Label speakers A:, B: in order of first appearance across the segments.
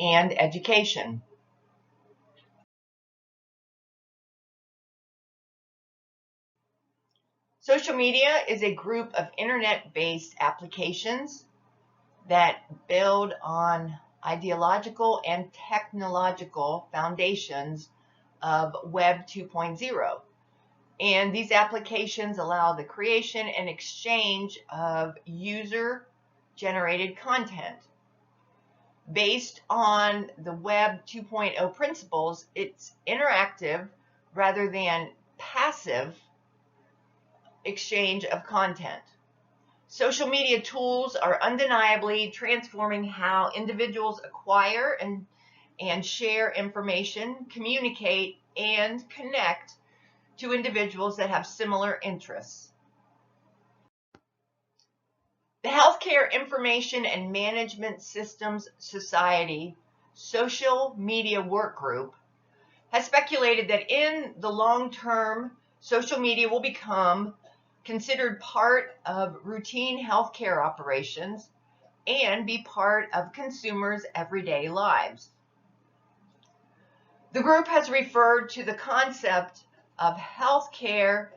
A: and education. Social media is a group of internet-based applications that build on ideological and technological foundations of Web 2.0. And these applications allow the creation and exchange of user-generated content. Based on the Web 2.0 principles, it's interactive rather than passive exchange of content. Social media tools are undeniably transforming how individuals acquire and share information, communicate, and connect to individuals that have similar interests. The Healthcare Information and Management Systems Society Social Media Work Group has speculated that in the long term, social media will become considered part of routine healthcare operations and be part of consumers' everyday lives. The group has referred to the concept of healthcare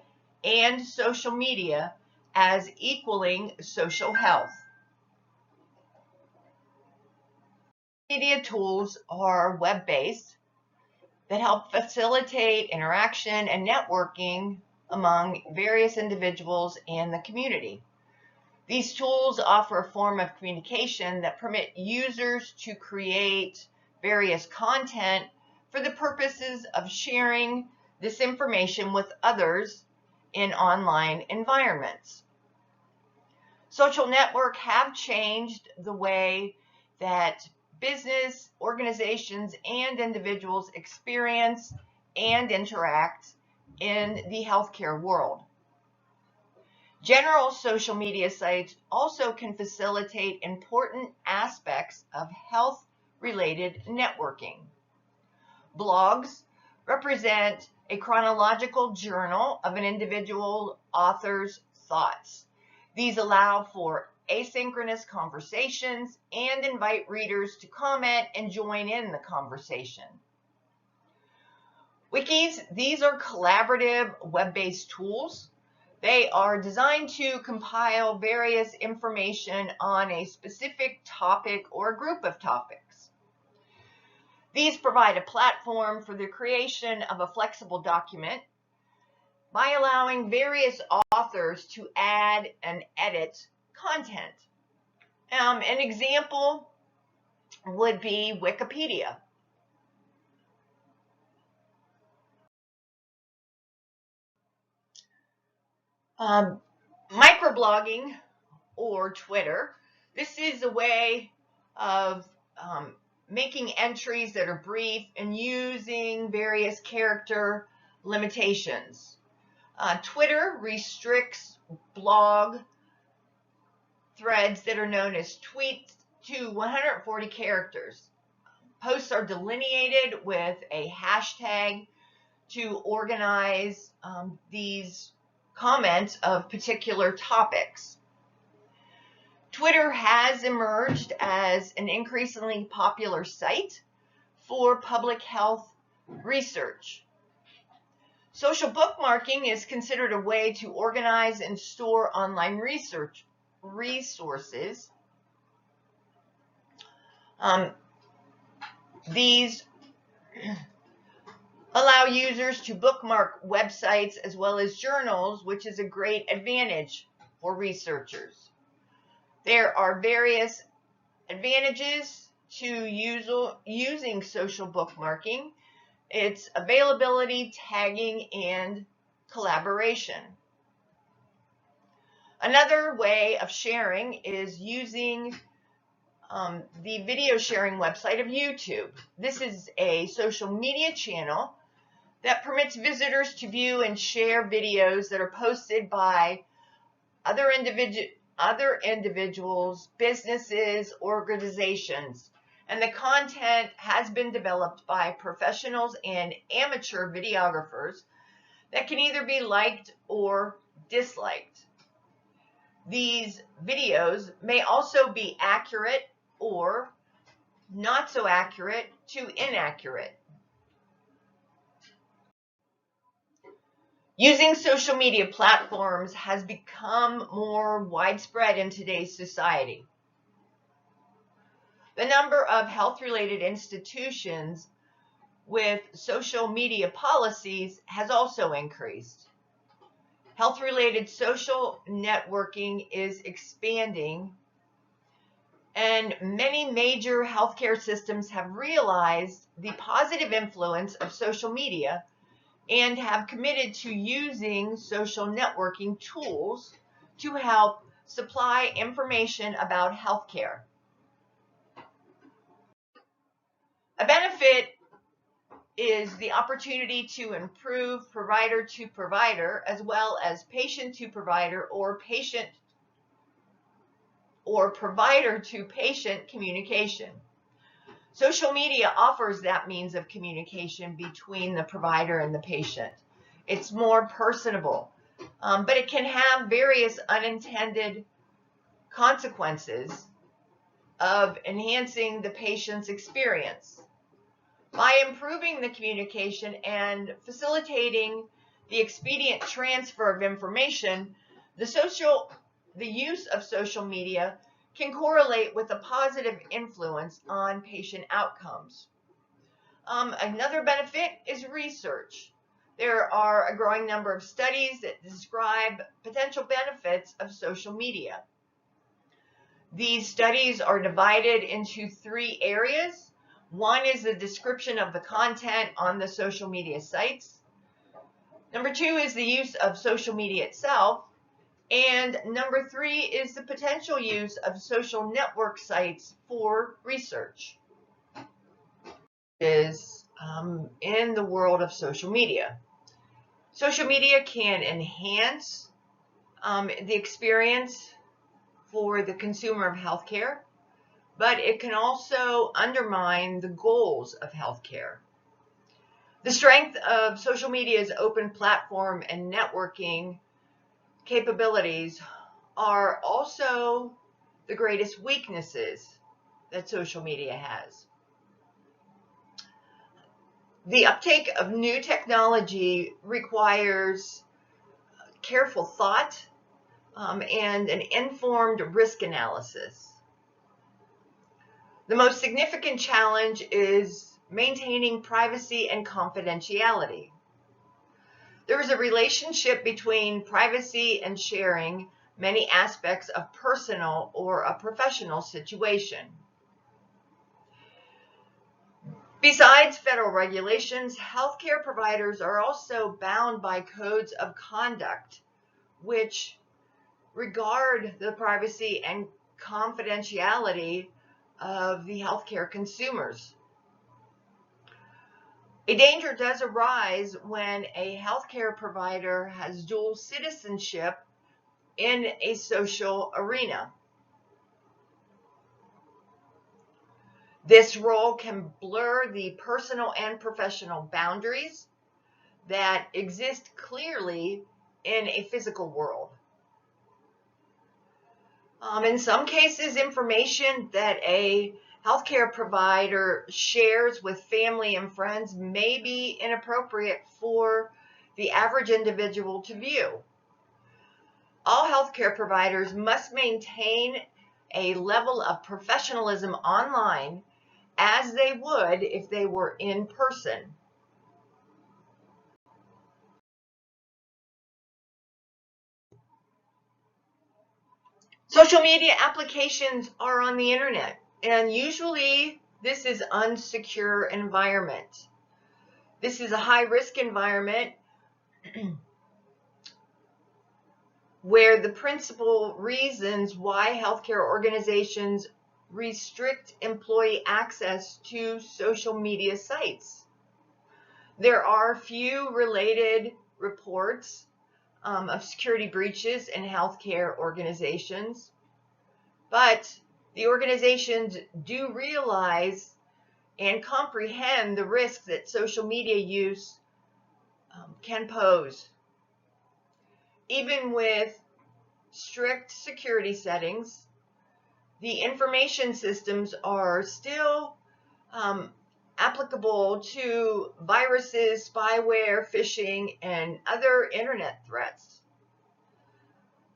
A: and social media as equaling social health. Media tools are web-based that help facilitate interaction and networking among various individuals in the community. These tools offer a form of communication that permit users to create various content for the purposes of sharing this information with others in online environments. Social networks have changed the way that business, organizations, and individuals experience and interact in the healthcare world. General social media sites also can facilitate important aspects of health-related networking. Blogs represent a chronological journal of an individual author's thoughts. These allow for asynchronous conversations and invite readers to comment and join in the conversation. Wikis, these are collaborative web-based tools. They are designed to compile various information on a specific topic or a group of topics. These provide a platform for the creation of a flexible document by allowing various authors to add and edit content. An example would be Wikipedia. Microblogging or Twitter. This is a way of making entries that are brief and using various character limitations. Twitter restricts blog threads that are known as tweets to 140 characters. Posts are delineated with a hashtag to organize these comments of particular topics. Twitter has emerged as an increasingly popular site for public health research. Social bookmarking is considered a way to organize and store online research resources. These allow users to bookmark websites as well as journals, which is a great advantage for researchers. There are various advantages to using social bookmarking. It's availability, tagging, and collaboration. Another way of sharing is using the video sharing website of YouTube. This is a social media channel that permits visitors to view and share videos that are posted by other individuals, businesses, organizations, and the content has been developed by professionals and amateur videographers that can either be liked or disliked. These videos may also be accurate or not so accurate to inaccurate. Using social media platforms has become more widespread in today's society. The number of health-related institutions with social media policies has also increased. Health-related social networking is expanding, and many major healthcare systems have realized the positive influence of social media and have committed to using social networking tools to help supply information about healthcare. A benefit is the opportunity to improve provider to provider as well as patient to provider or provider to patient communication. Social media offers that means of communication between the provider and the patient. It's more personable, but it can have various unintended consequences of enhancing the patient's experience. By improving the communication and facilitating the expedient transfer of information, the use of social media can correlate with a positive influence on patient outcomes. Another benefit is research. There are a growing number of studies that describe potential benefits of social media. These studies are divided into 3 areas. One is the description of the content on the social media sites. Number 2 is the use of social media itself. And number 3 is the potential use of social network sites for research. In the world of social media. Social media can enhance the experience for the consumer of healthcare, but it can also undermine the goals of healthcare. The strength of social media's open platform and networking capabilities are also the greatest weaknesses that social media has. The uptake of new technology requires careful thought and an informed risk analysis. The most significant challenge is maintaining privacy and confidentiality. There is a relationship between privacy and sharing many aspects of personal or a professional situation. Besides federal regulations, healthcare providers are also bound by codes of conduct which regard the privacy and confidentiality of the healthcare consumers. A danger does arise when a healthcare provider has dual citizenship in a social arena. This role can blur the personal and professional boundaries that exist clearly in a physical world. In some cases, information that a healthcare provider shares with family and friends may be inappropriate for the average individual to view. All healthcare providers must maintain a level of professionalism online as they would if they were in person. Social media applications are on the internet, and usually this is an unsecure environment. This is a high-risk environment where the principal reasons why healthcare organizations restrict employee access to social media sites. There are few related reports of security breaches in healthcare organizations, but the organizations do realize and comprehend the risks that social media use can pose. Even with strict security settings, the information systems are still um, applicable to viruses, spyware, phishing, and other internet threats.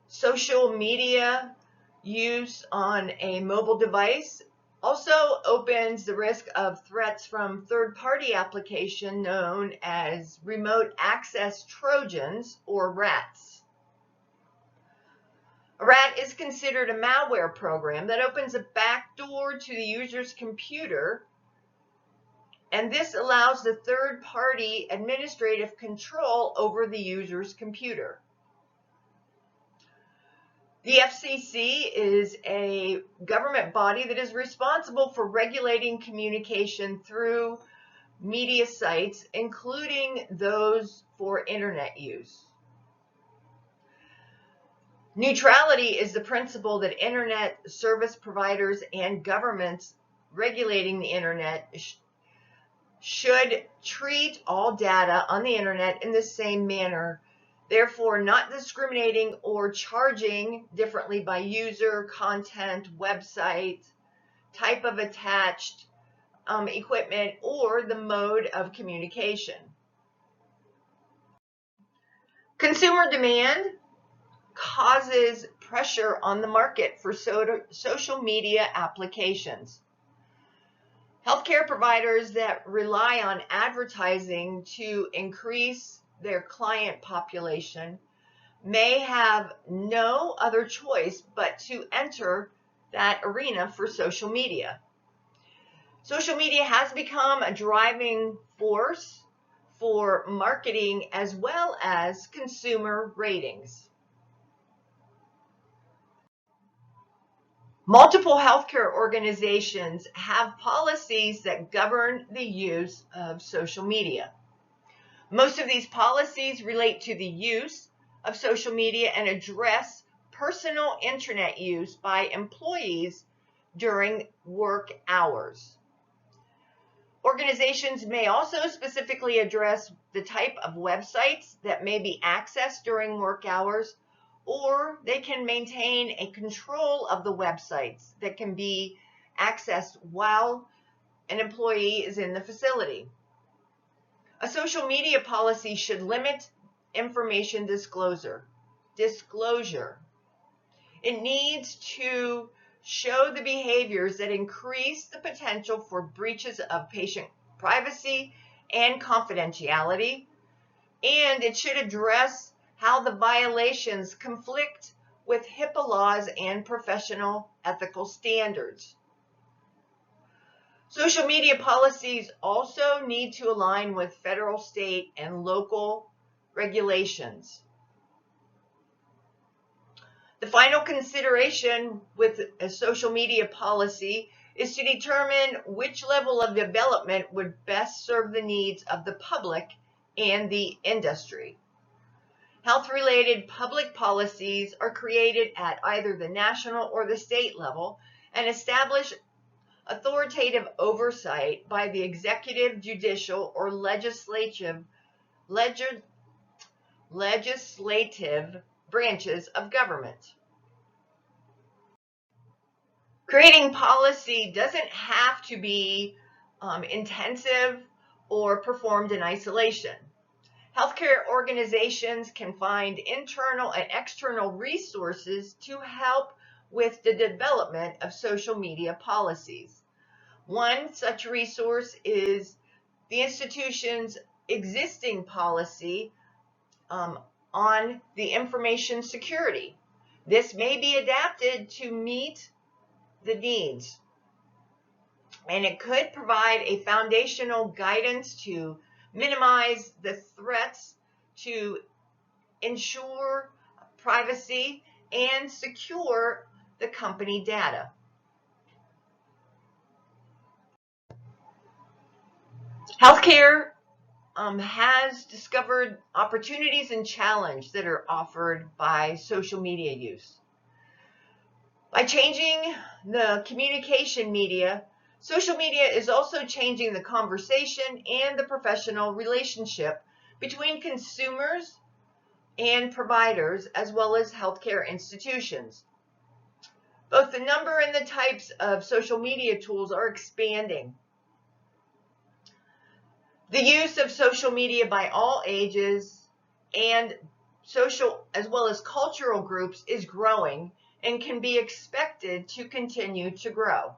A: Social media use on a mobile device also opens the risk of threats from third-party application known as remote access Trojans or rats. A rat is considered a malware program that opens a backdoor to the user's computer, and this allows the third-party administrative control over the user's computer. The FCC is a government body that is responsible for regulating communication through media sites, including those for internet use. Neutrality is the principle that internet service providers and governments regulating the internet should treat all data on the internet in the same manner, therefore not discriminating or charging differently by user, content, website, type of attached equipment, or the mode of communication. Consumer demand causes pressure on the market for social media applications. Healthcare providers that rely on advertising to increase their client population may have no other choice but to enter that arena for social media. Social media has become a driving force for marketing as well as consumer ratings. Multiple healthcare organizations have policies that govern the use of social media. Most of these policies relate to the use of social media and address personal internet use by employees during work hours. Organizations may also specifically address the type of websites that may be accessed during work hours, or they can maintain a control of the websites that can be accessed while an employee is in the facility. A social media policy should limit information disclosure. It needs to show the behaviors that increase the potential for breaches of patient privacy and confidentiality, and it should address how the violations conflict with HIPAA laws and professional ethical standards. Social media policies also need to align with federal, state, and local regulations. The final consideration with a social media policy is to determine which level of development would best serve the needs of the public and the industry. Health-related public policies are created at either the national or the state level and establish authoritative oversight by the executive, judicial, or legislative branches of government. Creating policy doesn't have to be intensive or performed in isolation. Healthcare organizations can find internal and external resources to help with the development of social media policies. One such resource is the institution's existing policy on the information security. This may be adapted to meet the needs, and it could provide a foundational guidance to minimize the threats, to ensure privacy, and secure the company data. Healthcare has discovered opportunities and challenges that are offered by social media use. By changing the communication media, social media is also changing the conversation and the professional relationship between consumers and providers, as well as healthcare institutions. Both the number and the types of social media tools are expanding. The use of social media by all ages and social as well as cultural groups is growing and can be expected to continue to grow.